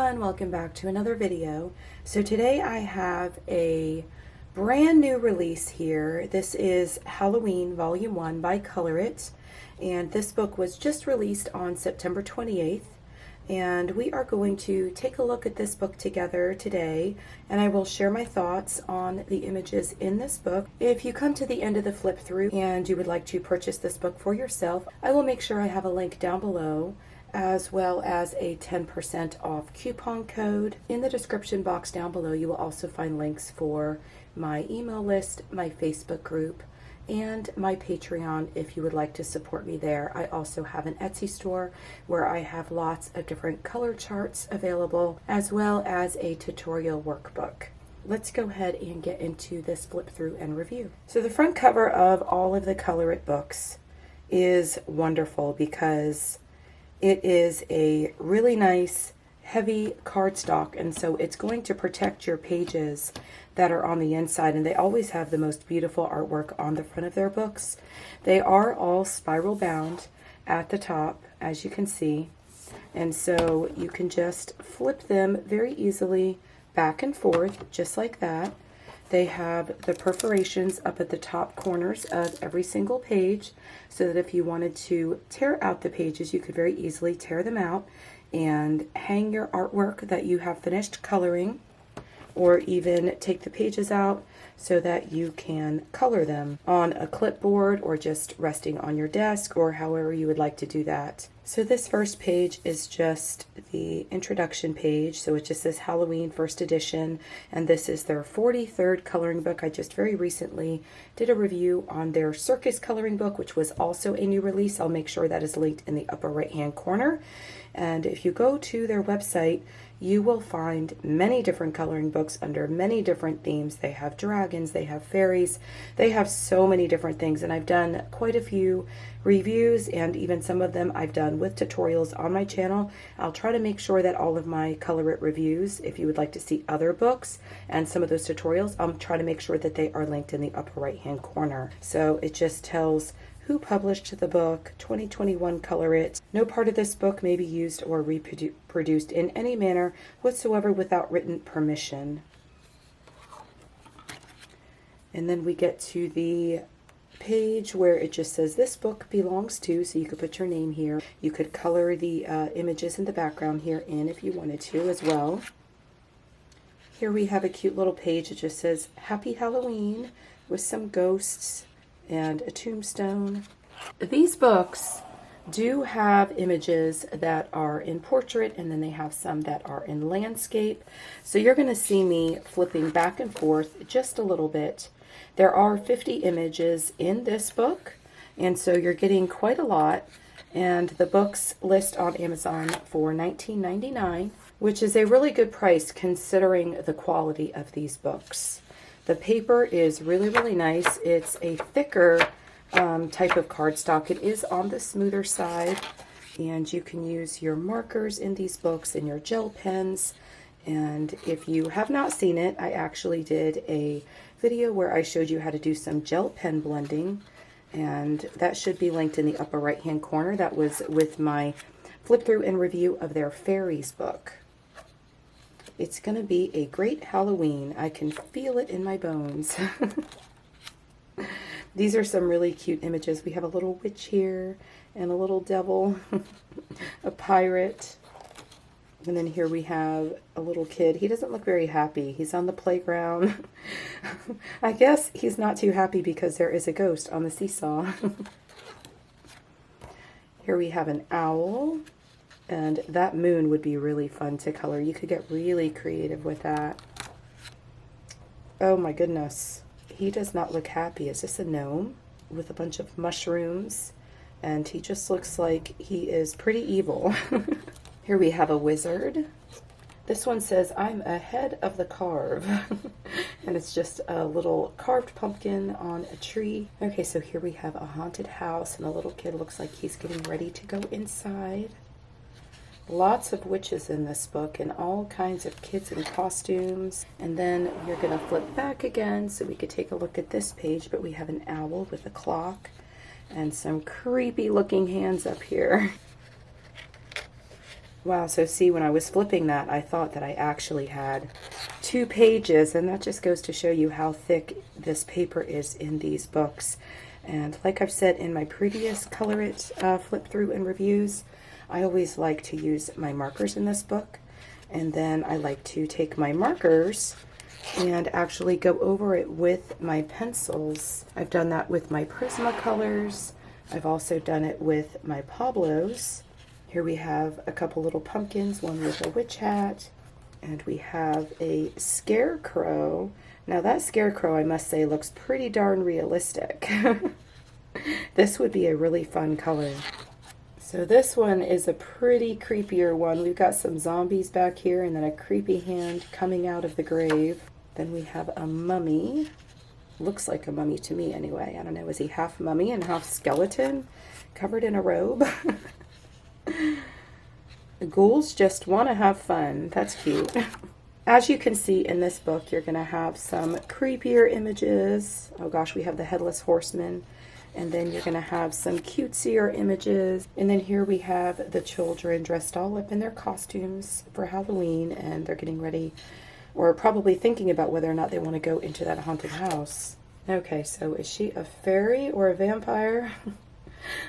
everyone, welcome back to another video. So today I have a brand new release here. This is Halloween Volume 1 by Colorist, and this book was just released on September 28th, and we are going to take a look at this book together today, and I will share my thoughts on the images in this book. If you come to the end of the flip through and you would like to purchase this book for yourself, I will make sure I have a link down below, as well as a 10% off coupon code. In the description box down below, you will also find links for my email list, my Facebook group, and my Patreon if you would like to support me there. I also have an Etsy store where I have lots of different color charts available, as well as a tutorial workbook. Let's go ahead and get into this flip through and review. So the front cover of all of the Colorist books is wonderful because it is a really nice heavy cardstock, and so it's going to protect your pages that are on the inside, and they always have the most beautiful artwork on the front of their books. They are all spiral bound at the top, as you can see, and so you can just flip them very easily back and forth just like that. They have the perforations up at the top corners of every single page, so that if you wanted to tear out the pages, you could very easily tear them out and hang your artwork that you have finished coloring, or even take the pages out so that you can color them on a clipboard or just resting on your desk, or however you would like to do that. So this first page is just the introduction page. So it just says Halloween First Edition, and this is their 43rd coloring book. I just very recently did a review on their Circus coloring book, which was also a new release. I'll make sure that is linked in the upper right hand corner. And if you go to their website, you will find many different coloring books under many different themes. They have dragons, they have fairies, they have so many different things, and I've done quite a few reviews, and even some of them I've done with tutorials on my channel. I'll try to make sure that all of my Colorist reviews, if you would like to see other books and some of those tutorials, I'll try to make sure that they are linked in the upper right hand corner. So it just tells who published the book, 2021 Colorist. No part of this book may be used or reproduced in any manner whatsoever without written permission. And then we get to the page where it just says this book belongs to, so you could put your name here. You could color the images in the background here in if you wanted to as well. Here we have a cute little page that just says Happy Halloween with some ghosts and a tombstone. These books do have images that are in portrait, and then they have some that are in landscape. So you're going to see me flipping back and forth just a little bit. There are 50 images in this book, and so you're getting quite a lot. And the books list on Amazon for $19.99, which is a really good price considering the quality of these books. The paper is really, really nice. It's a thicker type of cardstock. It is on the smoother side, and you can use your markers in these books and your gel pens. And if you have not seen it, I actually did a video where I showed you how to do some gel pen blending, and that should be linked in the upper right hand corner. That was with my flip through and review of their fairies book. It's going to be a great Halloween. I can feel it in my bones. These are some really cute images. We have a little witch here and a little devil, a pirate. And then here we have a little kid. He doesn't look very happy. He's on the playground. I guess he's not too happy because there is a ghost on the seesaw. Here we have an owl. And that moon would be really fun to color. You could get really creative with that. Oh my goodness. He does not look happy. Is this a gnome with a bunch of mushrooms? And he just looks like he is pretty evil. Here we have a wizard. This one says, I'm ahead of the carve. And it's just a little carved pumpkin on a tree. Okay, so here we have a haunted house, and a little kid looks like he's getting ready to go inside. Lots of witches in this book, and all kinds of kids in costumes. And then you're going to flip back again so we could take a look at this page, but we have an owl with a clock and some creepy looking hands up here. Wow, so see, when I was flipping that, I thought that I actually had 2 pages, and that just goes to show you how thick this paper is in these books. And like I've said in my previous Color It flip through and reviews, I always like to use my markers in this book, and then I like to take my markers and actually go over it with my pencils. I've done that with my Prismacolors. I've also done it with my Pablos. Here we have a couple little pumpkins, one with a witch hat, and we have a scarecrow. Now that scarecrow, I must say, looks pretty darn realistic. This would be a really fun color. So this one is a pretty creepier one. We've got some zombies back here and then a creepy hand coming out of the grave. Then we have a mummy. Looks like a mummy to me anyway. I don't know, is he half mummy and half skeleton covered in a robe? The ghouls just want to have fun. That's cute. As you can see in this book, you're going to have some creepier images. Oh gosh, we have the Headless Horseman. And then you're going to have some cutesier images. And then here we have the children dressed all up in their costumes for Halloween. And they're getting ready, or probably thinking about whether or not they want to go into that haunted house. Okay, so is she a fairy or a vampire?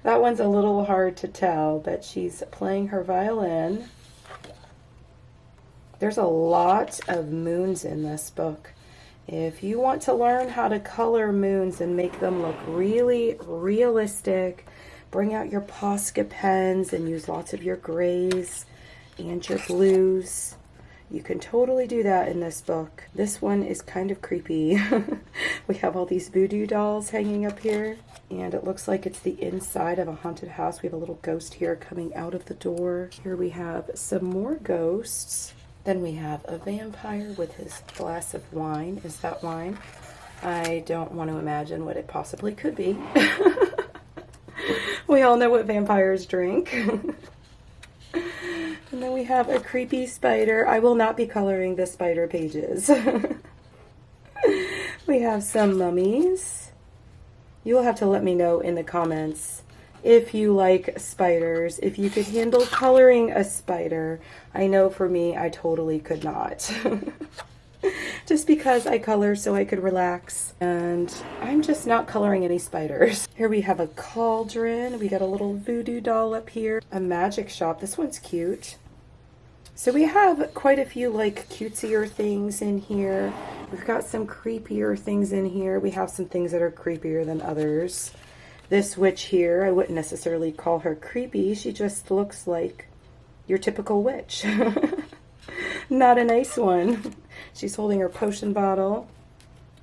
That one's a little hard to tell, but she's playing her violin. There's a lot of moons in this book. If you want to learn how to color moons and make them look really realistic, bring out your Posca pens and use lots of your grays and your blues. You can totally do that in this book. This one is kind of creepy. We have all these voodoo dolls hanging up here, and it looks like it's the inside of a haunted house. We have a little ghost here coming out of the door. Here we have some more ghosts. Then we have a vampire with his glass of wine. Is that wine? I don't want to imagine what it possibly could be. We all know what vampires drink. And then we have a creepy spider. I will not be coloring the spider pages. We have some mummies. You will have to let me know in the comments if you like spiders, if you could handle coloring a spider. I know for me, I totally could not. Just because I color so I could relax, and I'm just not coloring any spiders. Here we have a cauldron. We got a little voodoo doll up here. A magic shop. This one's cute. So we have quite a few like cutesier things in here. We've got some creepier things in here. We have some things that are creepier than others. This witch here, I wouldn't necessarily call her creepy. She just looks like your typical witch. Not a nice one. She's holding her potion bottle.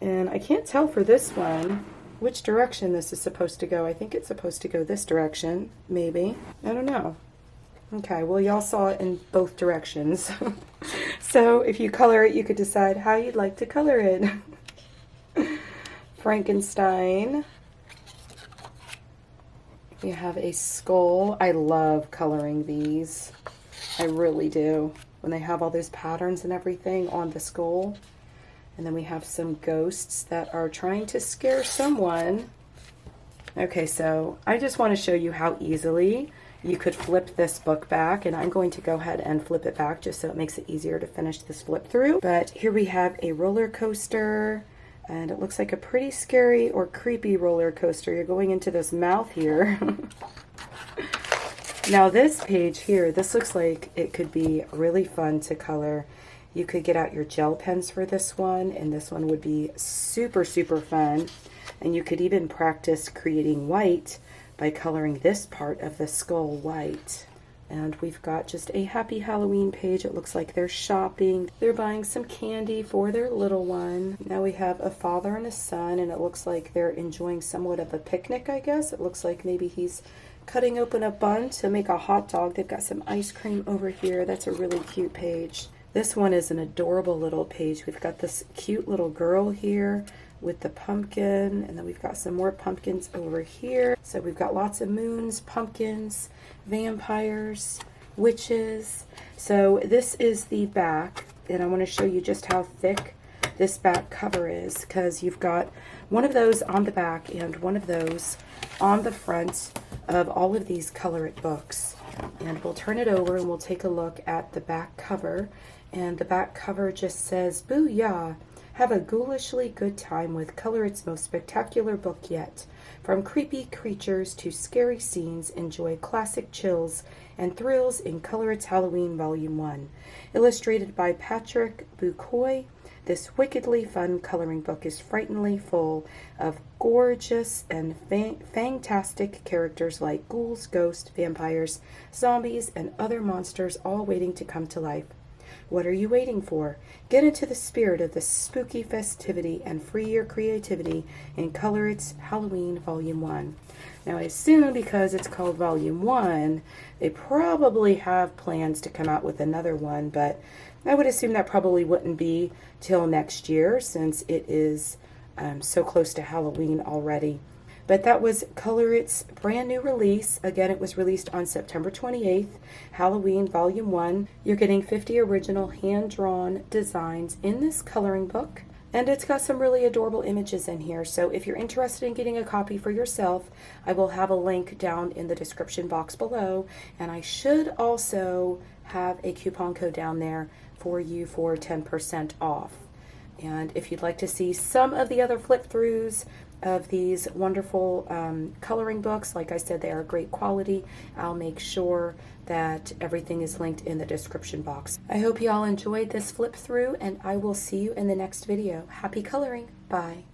And I can't tell for this one which direction this is supposed to go. I think it's supposed to go this direction, maybe. I don't know. Okay, well, y'all saw it in both directions. So if you color it, you could decide how you'd like to color it. Frankenstein. You have a skull. I love coloring these. I really do. When they have all those patterns and everything on the skull. And then we have some ghosts that are trying to scare someone. Okay, so I just want to show you how easily you could flip this book back, and I'm going to go ahead and flip it back just so it makes it easier to finish this flip through. But here we have a roller coaster, and it looks like a pretty scary or creepy roller coaster. You're going into this mouth here. Now this page here, this looks like it could be really fun to color. You could get out your gel pens for this one, and this one would be super, super fun. And you could even practice creating white by coloring this part of the skull white. And we've got just a happy Halloween page. It looks like they're shopping. They're buying some candy for their little one. Now we have a father and a son, and it looks like they're enjoying somewhat of a picnic, I guess. It looks like maybe he's cutting open a bun to make a hot dog. They've got some ice cream over here. That's a really cute page. This one is an adorable little page. We've got this cute little girl here with the pumpkin, and then we've got some more pumpkins over here. So we've got lots of moons, pumpkins, vampires, witches. So this is the back, and I want to show you just how thick this back cover is, because you've got one of those on the back and one of those on the front of all of these Color It books. And we'll turn it over and we'll take a look at the back cover. And the back cover just says, "Booyah! Have a ghoulishly good time with Colorit's most spectacular book yet. From creepy creatures to scary scenes, enjoy classic chills and thrills in Colorit's Halloween Volume 1. Illustrated by Patrick Bucoy, this wickedly fun coloring book is frighteningly full of gorgeous and fantastic characters like ghouls, ghosts, vampires, zombies, and other monsters all waiting to come to life. What are you waiting for? Get into the spirit of the spooky festivity and free your creativity in Colorit's Halloween Volume 1. Now I assume because it's called Volume 1, they probably have plans to come out with another one, but I would assume that probably wouldn't be till next year since it is so close to Halloween already. But that was Colorit's brand new release. Again, it was released on September 28th, Halloween Volume 1. You're getting 50 original hand-drawn designs in this coloring book. And it's got some really adorable images in here. So if you're interested in getting a copy for yourself, I will have a link down in the description box below. And I should also have a coupon code down there for you for 10% off. And if you'd like to see some of the other flip-throughs of these wonderful coloring books, like I said, they are great quality. I'll make sure that everything is linked in the description box. I hope you all enjoyed this flip through, and I will see you in the next video. Happy coloring. Bye.